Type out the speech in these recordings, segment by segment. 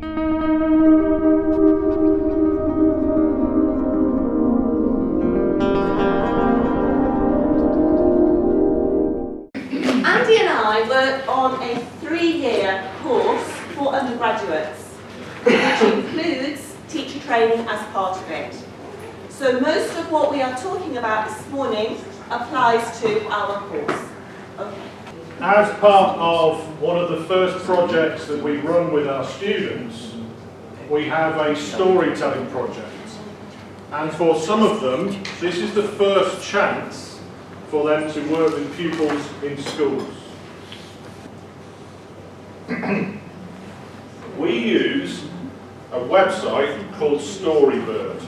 Andy and I work on a 3-year course for undergraduates, which includes teacher training as part of it. So most of what we are talking about this morning applies to our course. Okay. As part of one of the first projects that we run with our students, we have a storytelling project. And for some of them, this is the first chance for them to work with pupils in schools. We use a website called Storybird.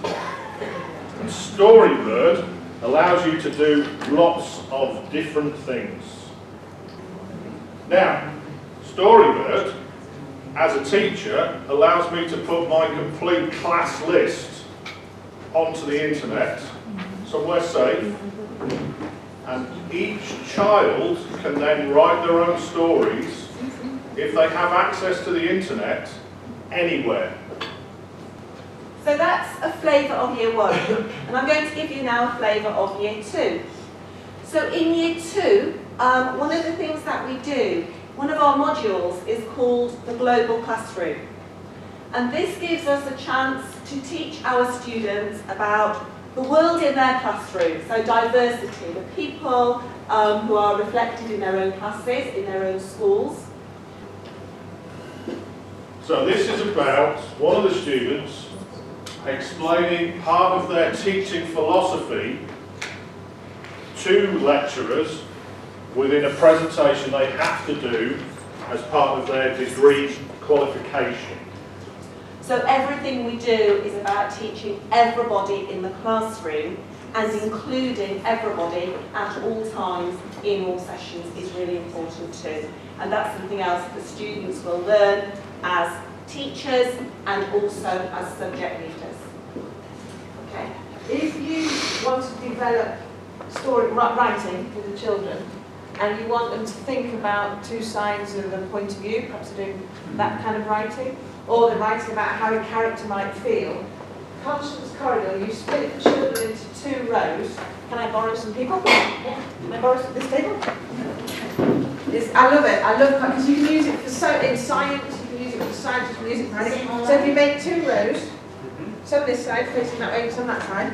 And Storybird allows you to do lots of different things. Now, Storybird, as a teacher, allows me to put my complete class list onto the internet, somewhere safe, and each child can then write their own stories if they have access to the internet anywhere. So that's a flavour of year 1, and I'm going to give you now a flavour of year 2. So in year 2, one of the things that we do, one of our modules is called the Global Classroom. And this gives us a chance to teach our students about the world in their classroom, so diversity, the people who are reflected in their own classes, in their own schools. So this is about one of the students explaining part of their teaching philosophy to lecturers within a presentation they have to do as part of their degree qualification. So everything we do is about teaching everybody in the classroom and including everybody at all times in all sessions is really important too. And that's something else that the students will learn as teachers and also as subject leaders. Okay. If you want to develop story writing for the children and you want them to think about two sides of a point of view, perhaps doing that kind of writing, or they're writing about how a character might feel, Conscience Corridor, you split the children into 2 rows. Can I borrow some people? Yeah. Can I borrow this table? I love it. I love it because you can use it for in science, you can use it for science, you can use it for anything. So if you make 2 rows, some this side facing that way, some that side,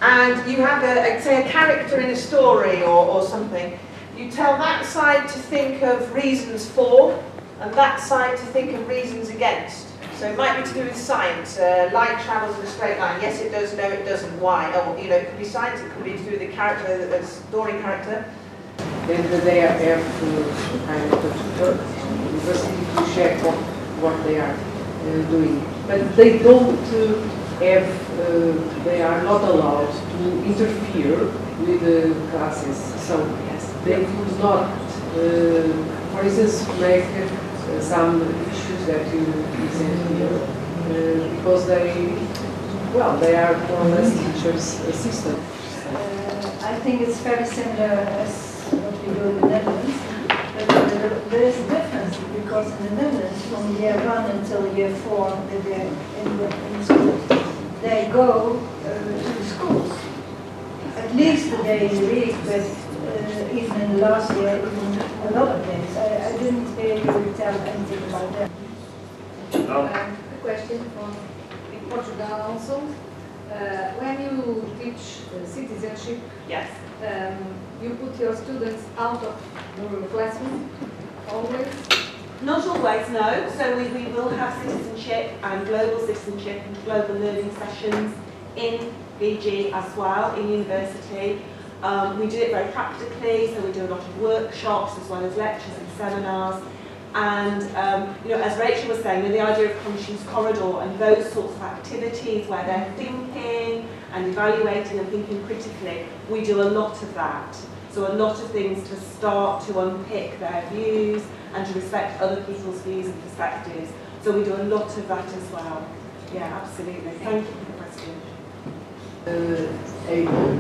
and you have say a character in a story or something, you tell that side to think of reasons for, and that side to think of reasons against. So it might be to do with science. Light travels in a straight line. Yes, it does. No, it doesn't. Why? Oh, it could be science. It could be to do with the character, the story character. Then they have kind of the university to check what they are doing, but they don't have. They are not allowed to interfere with the classes. So they could not, for instance, make some issues that you present here because they are more or less teachers' assistants. I think it's very similar as what we do in the Netherlands, but there is a difference because in the Netherlands, from year 1 until year 4, they're in school. They go to the schools at least a day a week, but even in the last year, even a lot of days. I didn't really tell anything about that. A question from in Portugal also. When you teach citizenship, Yes. You put your students out of the classroom always? Not always, no. So we will have citizenship and global learning sessions in BG as well, in university. We do it very practically, so we do a lot of workshops as well as lectures and seminars. And as Rachel was saying, the idea of Conscience Corridor and those sorts of activities where they're thinking and evaluating and thinking critically, we do a lot of that. So a lot of things to start to unpick their views and to respect other people's views and perspectives. So we do a lot of that as well. Yeah, absolutely. Thank you for the question. Able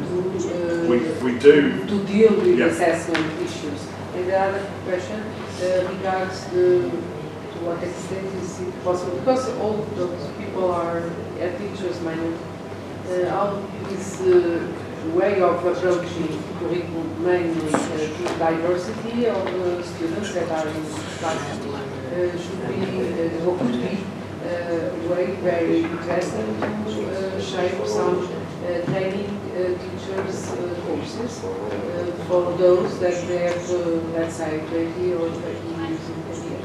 We do. to deal with Yeah. assessment issues. And the other question regards to what extent is it possible? Because all those people are teachers, mainly. How is way of approaching curriculum mainly to diversity of students that are in class should be or could be way very interesting to shape some training teachers courses for those that have, let's say, 20 or 30 years in career.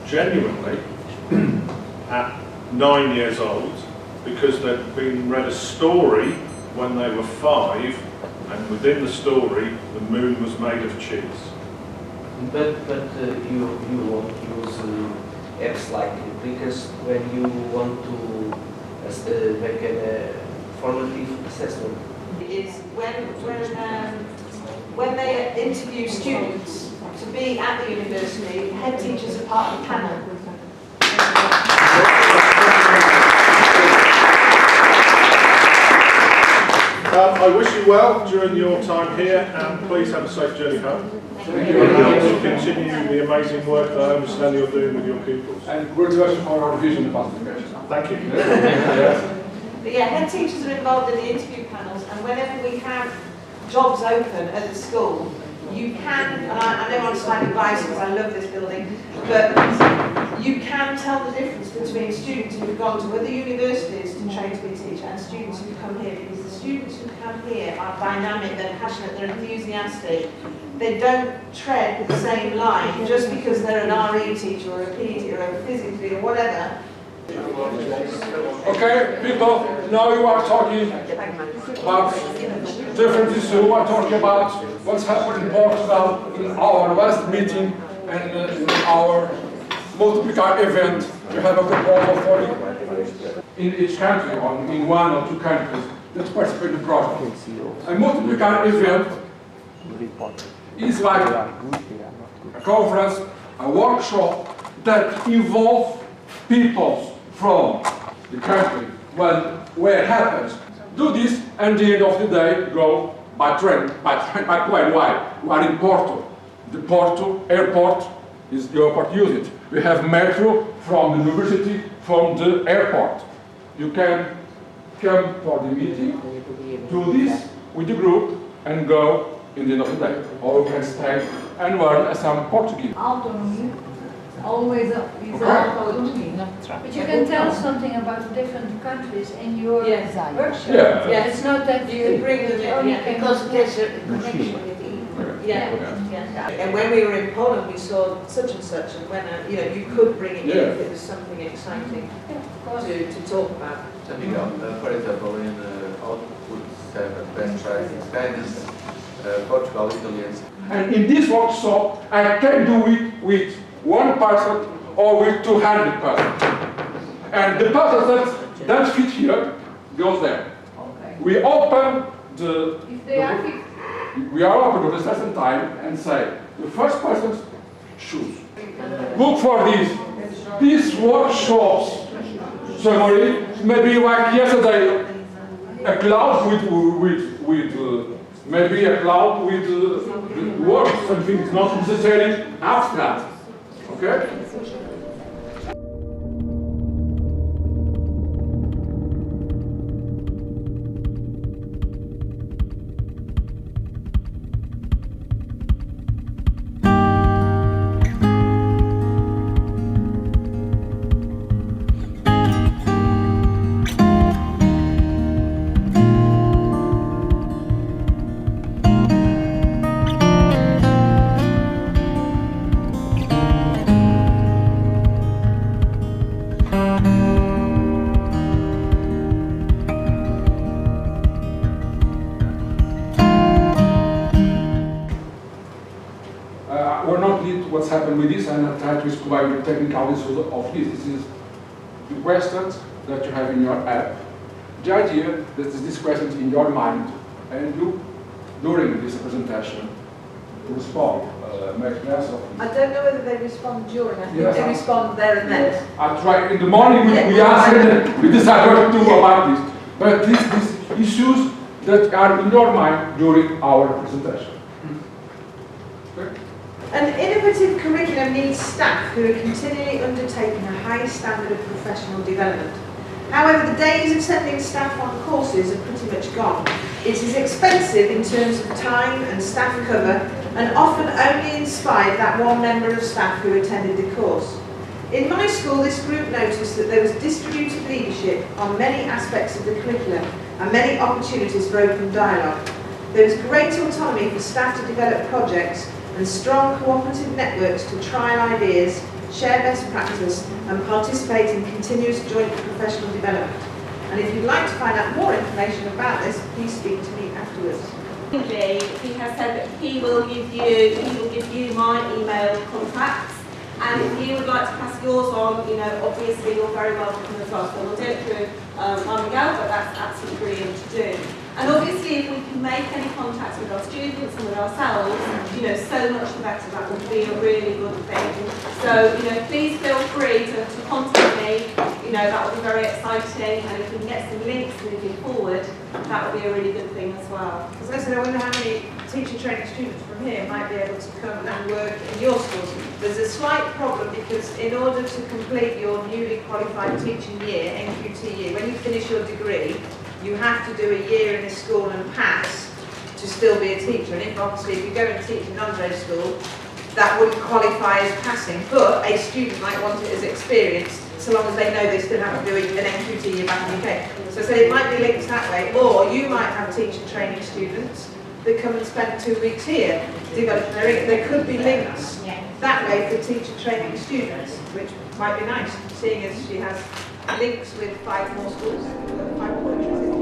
Genuinely, at 9 years old, because they'd been read a story when they were 5, and within the story, the moon was made of cheese. But you won't use apps like it, because when you want to make a formative assessment, Is when they interview students to be at the university, head teachers are part of the panel. I wish you well during your time here, and please have a safe journey home. Thank And you. continue the amazing work that I understand you're doing with your pupils. And congratulations for our vision about education. Thank you. But yeah, head teachers are involved in the interview panels, and whenever we have jobs open at the school, you can, and I know I'm slightly biased because I love this building, but you can tell the difference between students who've gone to other universities to train to be a teacher and students who come here, because the students who come here are dynamic, they're passionate, they're enthusiastic. They don't tread the same line just because they're an RE teacher or a PE or a physics teacher or whatever. Okay, people, now you are talking about different issues. We are talking about what's happened in Portugal in our last meeting and in our multiplier event. We have a proposal for it in each country, or in one or two countries that participate in the project. A multiplier event is like a conference, a workshop that involves people from the country where it happens. Do this, and at the end of the day, go by train, by plane. Why? We are in Porto. The Porto airport is the airport. Use it. We have metro from the university, from the airport. You can come for the meeting, do this with the group, and go in the end of the day. Or you can stay and learn some Portuguese. Autonomy, always is autonomy. But you can tell something about different countries in your Yes. workshop. Yeah. Yes. It's not that You can bring them in, only yeah, can because there's a connection with the Yeah. yeah. And when we were in Poland, we saw such and such, and when you could bring it in if it was something exciting to talk about. Miguel, for example, in Output 7, best tries in Spanish, Portugal, Italians. And in this workshop, I can do it with one person or with 200 persons. And the person that fit here goes there. Okay. We open the. If they are fit. We are open at a certain time and say the first person choose. Look for this. These workshops summary maybe like yesterday, a cloud with maybe a cloud with words. Something is not necessarily abstract. Okay? We're not need what's happened with this, and I'll try to explain the technicalities of this. This is the questions that you have in your app. The idea that is this question in your mind, and you, during this presentation, respond, make use of I don't know whether they respond during, I think Yes. they respond there and then. I try in the morning we ask and we decide what to do about this. But these issues that are in your mind during our presentation. Okay? An innovative curriculum needs staff who are continually undertaking a high standard of professional development. However, the days of sending staff on courses are pretty much gone. It is expensive in terms of time and staff cover, and often only inspired that one member of staff who attended the course. In my school, this group noticed that there was distributed leadership on many aspects of the curriculum and many opportunities for open dialogue. There was great autonomy for staff to develop projects and strong cooperative networks to trial ideas, share best practice and participate in continuous joint professional development. And if you'd like to find out more information about this, please speak to me afterwards. He has said that he will give you my email contacts, and if you would like to pass yours on, you know, obviously you're very welcome as well. So we'll do it through Miguel, but that's absolutely brilliant to do. And obviously if we can make any contacts with our students and with ourselves, you know, so much the better. That would be a really good thing. So, you know, please feel free to contact me. You know, that would be very exciting, and if we can get some links moving forward, that would be a really good thing as well. As I said, I wonder how many teacher training students from here might be able to come and work in your schools. There's a slight problem because in order to complete your newly qualified teaching year, NQT year, when you finish your degree, you have to do a year in a school and pass to still be a teacher. And if obviously if you go and teach in non-grade school, that wouldn't qualify as passing, but a student might want it as experience, so long as they know they still have to do an NQT year back in the UK. So it might be linked that way, or you might have teacher training students that come and spend 2 weeks here developing their English. There could be links that way for teacher training students, which might be nice, seeing as she has links with 5 more schools, 5 more countries.